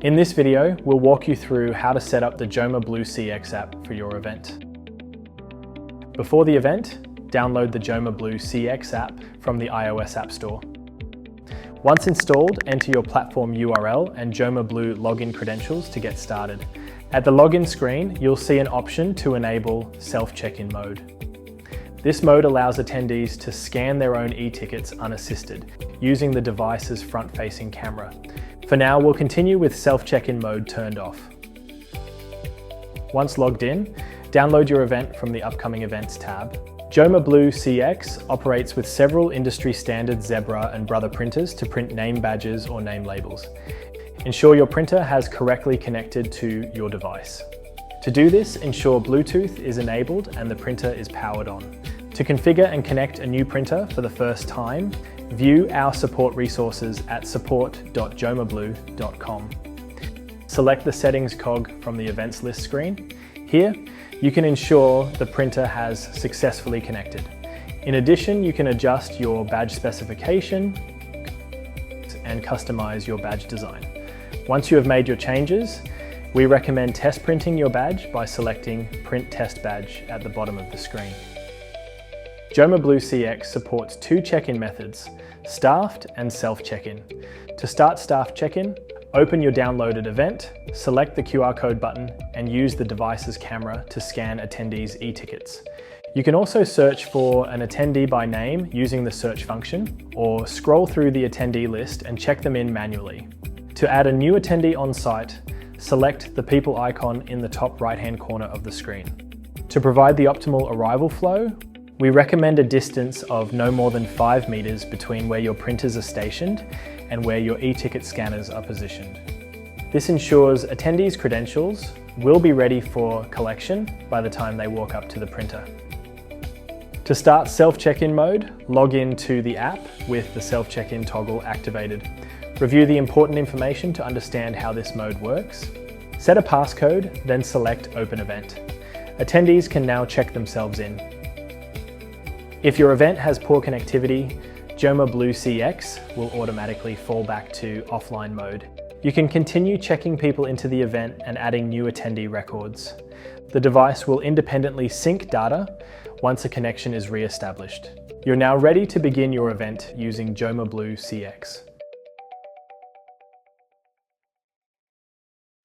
In this video, we'll walk you through how to set up the Jomablue CX app for your event. Before the event, download the Jomablue CX app from the iOS App Store. Once installed, enter your platform URL and Jomablue login credentials to get started. At the login screen, you'll see an option to enable self-check-in mode. This mode allows attendees to scan their own e-tickets unassisted, using the device's front-facing camera. For now, we'll continue with self-check-in mode turned off. Once logged in, download your event from the Upcoming Events tab. Jomablue CX operates with several industry standard Zebra and Brother printers to print name badges or name labels. Ensure your printer has correctly connected to your device. To do this, ensure Bluetooth is enabled and the printer is powered on. To configure and connect a new printer for the first time, view our support resources at support.jomablue.com. Select the settings cog from the events list screen. Here, you can ensure the printer has successfully connected. In addition, you can adjust your badge specification and customize your badge design. Once you have made your changes, we recommend test printing your badge by selecting Print Test Badge at the bottom of the screen. Jomablue CX supports two check-in methods, staffed and self-check-in. To start staff check-in, open your downloaded event, select the QR code button, and use the device's camera to scan attendees' e-tickets. You can also search for an attendee by name using the search function, or scroll through the attendee list and check them in manually. To add a new attendee on site, select the people icon in the top right-hand corner of the screen. To provide the optimal arrival flow, we recommend a distance of no more than 5 meters between where your printers are stationed and where your e-ticket scanners are positioned. This ensures attendees' credentials will be ready for collection by the time they walk up to the printer. To start self-check-in mode, log in to the app with the self-check-in toggle activated. Review the important information to understand how this mode works. Set a passcode, then select Open Event. Attendees can now check themselves in. If your event has poor connectivity, Jomablue CX will automatically fall back to offline mode. You can continue checking people into the event and adding new attendee records. The device will independently sync data once a connection is re-established. You're now ready to begin your event using Jomablue CX.